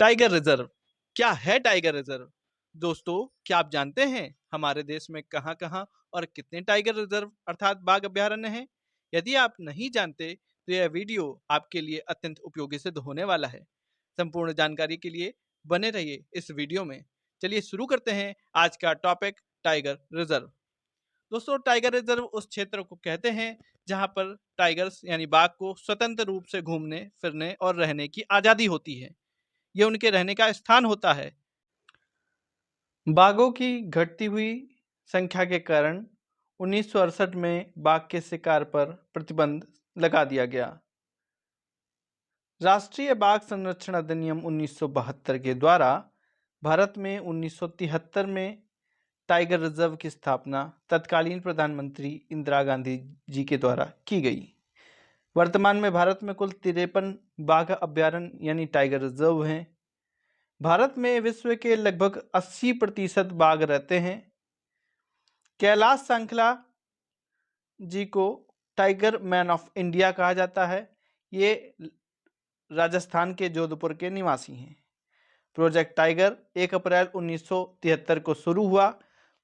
Tiger reserve क्या है? Tiger reserve दोस्तों, क्या आप जानते हैं हमारे देश में कहां कहां और कितने टाइगर रिजर्व अर्थात बाघ अभयारण्य हैं? यदि आप नहीं जानते तो यह वीडियो आपके लिए अत्यंत उपयोगी सिद्ध होने वाला है। संपूर्ण जानकारी के लिए बने रहिए इस वीडियो में। चलिए शुरू करते हैं आज का टॉपिक, टाइगर रिजर्व। दोस्तों, टाइगर रिजर्व उस क्षेत्र को कहते हैं जहां पर टाइगर्स यानी बाघ को स्वतंत्र रूप से घूमने फिरने और रहने की आजादी होती है। ये उनके रहने का स्थान होता है। बाघों की घटती हुई संख्या के कारण 1968 में बाघ के शिकार पर प्रतिबंध लगा दिया गया। राष्ट्रीय बाघ संरक्षण अधिनियम 1972 के द्वारा भारत में 1973 में टाइगर रिजर्व की स्थापना तत्कालीन प्रधानमंत्री इंदिरा गांधी जी के द्वारा की गई। वर्तमान में भारत में कुल 53 बाघ अभयारण्य यानी टाइगर रिजर्व हैं। भारत में विश्व के लगभग 80% बाघ रहते हैं। कैलाश सांखला जी को टाइगर मैन ऑफ इंडिया कहा जाता है। ये राजस्थान के जोधपुर के निवासी हैं। प्रोजेक्ट टाइगर 1 अप्रैल 1973 को शुरू हुआ।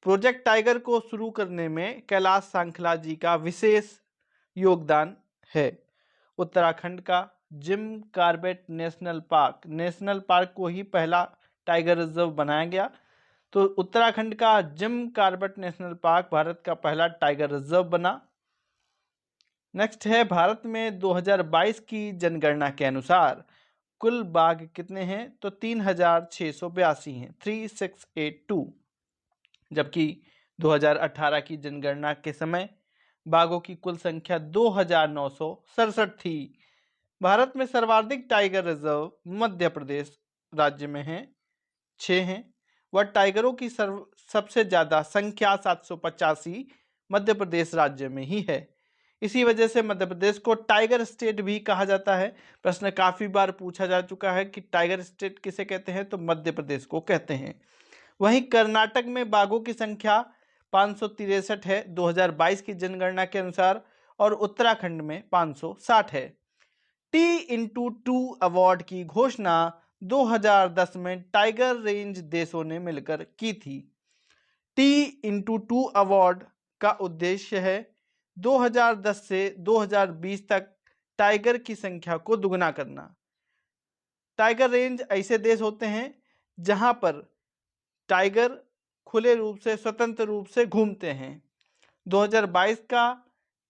प्रोजेक्ट टाइगर को शुरू करने में कैलाश सांखला जी का विशेष योगदान है। उत्तराखंड का जिम कॉर्बेट नेशनल पार्क को ही पहला टाइगर रिजर्व बनाया गया। तो उत्तराखंड का Jim Corbett national park Bharat का पहला टाइगर रिजर्व बना। नेक्स्ट है, भारत में 2022 की जनगणना के अनुसार कुल बाघ कितने हैं? तो 3682 हैं, 3682। जबकि 2018 की जनगणना के समय बाघों की कुल संख्या 2967 थी। भारत में सर्वाधिक टाइगर रिजर्व मध्य प्रदेश राज्य में है, 6 हैं। वह टाइगरों की सबसे ज्यादा संख्या 785 मध्य प्रदेश राज्य में ही है। इसी वजह से मध्य प्रदेश को टाइगर स्टेट भी कहा जाता है। प्रश्न काफी बार पूछा जा चुका है कि टाइगर स्टेट किसे कहते हैं, तो मध्य प्रदेश को कहते हैं। वहीं कर्नाटक में बाघों की संख्या 563 है 2022 की जनगणना के अनुसार, और उत्तराखंड में 560 है। T/2 अवार्ड की घोषणा 2010 में टाइगर रेंज देशों ने मिलकर की थी। T/2 अवार्ड का उद्देश्य है 2010 से 2020 तक टाइगर की संख्या को दुगना करना। टाइगर रेंज ऐसे देश होते हैं जहां पर टाइगर खुले रूप से स्वतंत्र रूप से घूमते हैं। 2022 का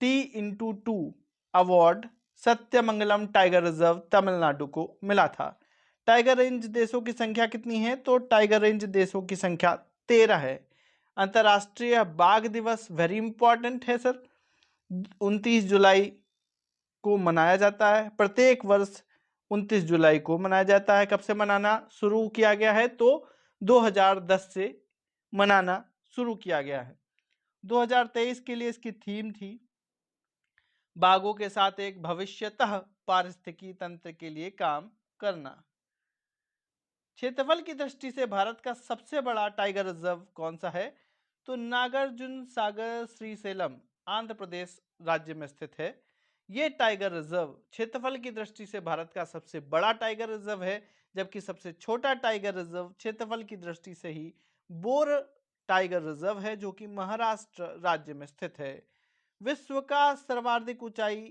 T/2 award Sathyamangalam tiger reserve Tamil Nadu को मिला था। टाइगर रेंज देशों की संख्या कितनी है? तो टाइगर रेंज देशों की संख्या 13 है। अंतर्राष्ट्रीय बाघ दिवस वेरी इंपॉर्टेंट है सर, 29 जुलाई को मनाया जाता है। प्रत्येक वर्ष 29 जुलाई को मनाया जाता है। कब से मनाना शुरू किया गया है? तो 2010 से मनाना शुरू किया गया है। 2023 के लिए इसकी थीम थी बाघों के साथ एक भविष्यतः पारिस्थितिकी तंत्र के लिए काम करना। क्षेत्रफल की दृष्टि से भारत का सबसे बड़ा टाइगर रिजर्व कौन सा है? तो नागार्जुन सागर श्रीशैलम आंध्र प्रदेश राज्य में स्थित है। ये टाइगर रिजर्व क्षेत्रफल की दृष्टि से भारत का सबसे बड़ा टाइगर रिजर्व है, जबकि सबसे छोटा टाइगर रिजर्व क्षेत्रफल की दृष्टि से ही बोर टाइगर रिजर्व है, जो कि महाराष्ट्र राज्य में स्थित है। विश्व का सर्वाधिक ऊंचाई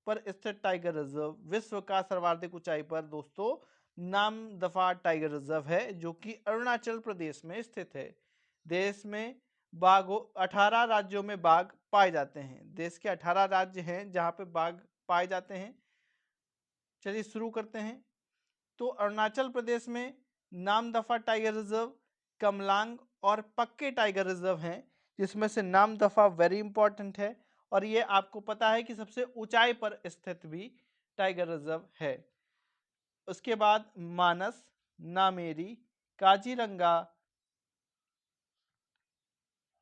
पर स्थित टाइगर रिजर्व, विश्व का सर्वाधिक ऊंचाई पर दोस्तों नामदफा टाइगर रिजर्व है, जो कि अरुणाचल प्रदेश में स्थित है। देश में बाघ 18 राज्यों में बाघ पाए जाते हैं। देश के 18 राज्य हैं जहां पे बाघ पाए जाते हैं। चलिए शुरू करते हैं। तो अरुणाचल प्रदेश में नामदफा टाइगर रिजर्व, कमलांग और पक्के टाइगर रिजर्व हैं, जिसमें से नामदफा वेरी इंपॉर्टेंट है और ये आपको पता है कि सबसे ऊंचाई पर स्थित भी टाइगर रिजर्व है। उसके बाद मानस, नामेरी, काजीरंगा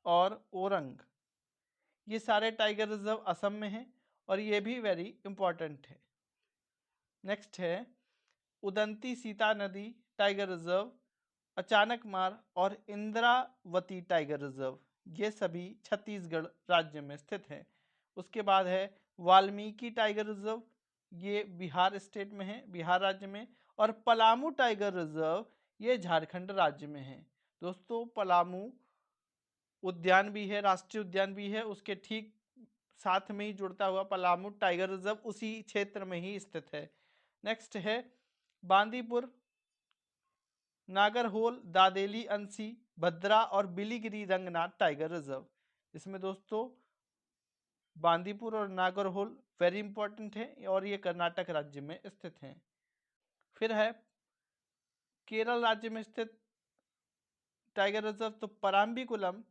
और ओरंग, ये सारे टाइगर रिजर्व असम में हैं और ये भी वेरी इंपॉर्टेंट है। नेक्स्ट है उदंती सीता नदी टाइगर रिजर्व, अचानकमार और इंद्रावती टाइगर रिजर्व, ये सभी छत्तीसगढ़ राज्य में स्थित हैं। उसके बाद है वाल्मीकि टाइगर रिजर्व, ये बिहार स्टेट में है, बिहार राज्य में। और पलामू टाइगर रिजर्व ये झारखंड राज्य में है। दोस्तों पलामू उद्यान भी है, राष्ट्रीय उद्यान भी है, उसके ठीक साथ में ही जुड़ता हुआ पलामू टाइगर रिजर्व उसी क्षेत्र में ही स्थित है। नेक्स्ट है बांदीपुर, नागरहोल, दादेली, अंसी, भद्रा और बिलीगिरी रंगनाथ टाइगर रिजर्व। इसमें दोस्तों बांदीपुर और नागरहोल वेरी इंपॉर्टेंट है और ये कर्नाटक राज्य में स्थित हैं। फिर है केरल राज्य में स्थित टाइगर रिजर्व तो पराम्बीकुलम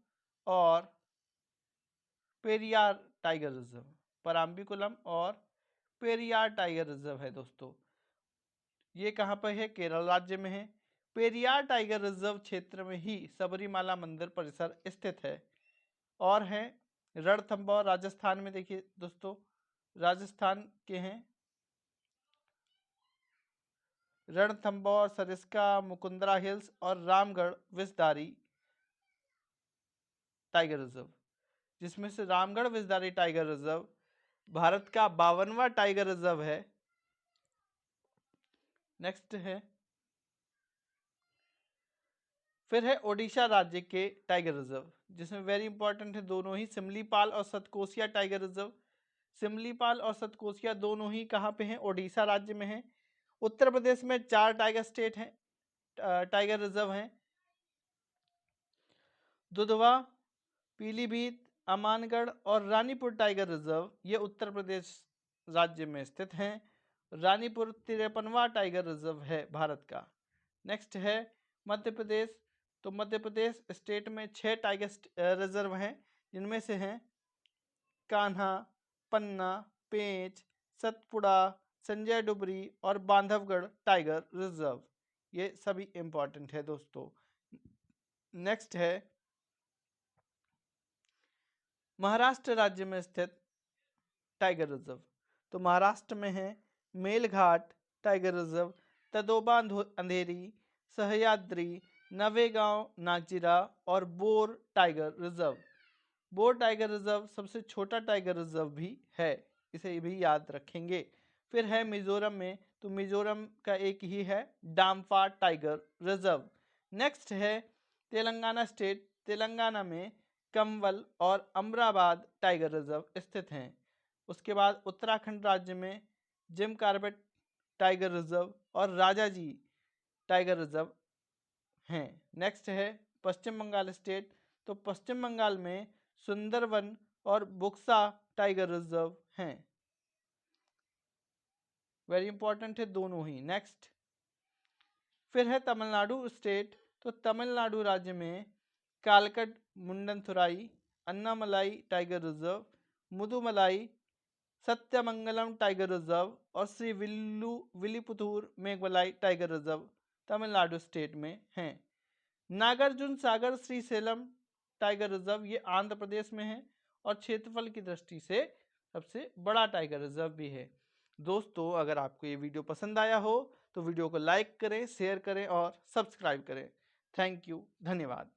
और पेरियार टाइगर रिजर्व, पराम्बीकुलम और पेरियार टाइगर रिजर्व है दोस्तों। ये कहाँ पर है? केरल राज्य में है। पेरियार टाइगर रिजर्व क्षेत्र में ही सबरीमाला मंदिर परिसर स्थित है। और है रणथंभौर राजस्थान में, देखिए दोस्तों राजस्थान के हैं रणथंभौर, सरिस्का, मुकुंदरा हिल्स और रामगढ़ विषधारी टाइगर रिजर्व, जिसमें से रामगढ़ विषधारी टाइगर रिजर्व भारत का 52वां टाइगर रिजर्व है। नेक्स्ट है फिर है ओडिशा राज्य के टाइगर रिजर्व, जिसमें वेरी इंपॉर्टेंट है दोनों ही, सिमलीपाल और सतकोसिया टाइगर रिजर्व। सिमलीपाल और सतकोसिया दोनों ही कहाँ पे हैं? ओडिशा राज्य में है। उत्तर प्रदेश में 4 टाइगर स्टेट हैं, टाइगर रिजर्व हैं। दुधवा, पीलीभीत, अमानगढ़ और रानीपुर टाइगर रिजर्व ये उत्तर प्रदेश राज्य में स्थित हैं। रानीपुर 53वां टाइगर रिजर्व है भारत का। नेक्स्ट है मध्य प्रदेश, तो मध्य प्रदेश स्टेट में 6 टाइगर रिजर्व हैं, जिनमें से हैं कान्हा, पन्ना, पेंच, सतपुड़ा, संजय डुबरी और बांधवगढ़ टाइगर रिजर्व। ये सभी इंपॉर्टेंट है दोस्तों। नेक्स्ट है महाराष्ट्र राज्य में स्थित टाइगर रिजर्व, तो महाराष्ट्र में है मेलघाट टाइगर रिजर्व, तदोबा अंधेरी, सह्याद्री, नवेगांव नागजीरा और bore tiger reserve. Bore tiger reserve सबसे छोटा टाइगर रिजर्व भी है, इसे भी याद रखेंगे। फिर है मिजोरम में, तो मिजोरम का एक ही है डाम्फा टाइगर रिजर्व। नेक्स्ट है तेलंगाना स्टेट, तेलंगाना में कंवल और अमराबाद टाइगर रिजर्व स्थित हैं। उसके बाद उत्तराखंड राज्य में जिम कार्बेट टाइगर रिजर्व और राजाजी टाइगर रिजर्व हैं। नेक्स्ट है पश्चिम बंगाल स्टेट, तो पश्चिम बंगाल में सुंदरवन और बुक्सा टाइगर रिजर्व हैं, वेरी इंपॉर्टेंट है दोनों ही। नेक्स्ट फिर है तमिलनाडु स्टेट, तो तमिलनाडु राज्य में Kalakkad Mundanthurai, Annamalai tiger reserve, Mudumalai, Sathyamangalam tiger reserve और Shri Villiputhur Meghamalai tiger reserve Tamil Nadu state में हैं। नागार्जुन सागर श्रीशैलम टाइगर रिजर्व ये आंध्र प्रदेश में है और क्षेत्रफल की दृष्टि से सबसे बड़ा टाइगर रिजर्व भी है। दोस्तों अगर आपको ये वीडियो पसंद आया हो तो वीडियो को लाइक करें, शेयर करें और सब्सक्राइब करें। थैंक यू, धन्यवाद।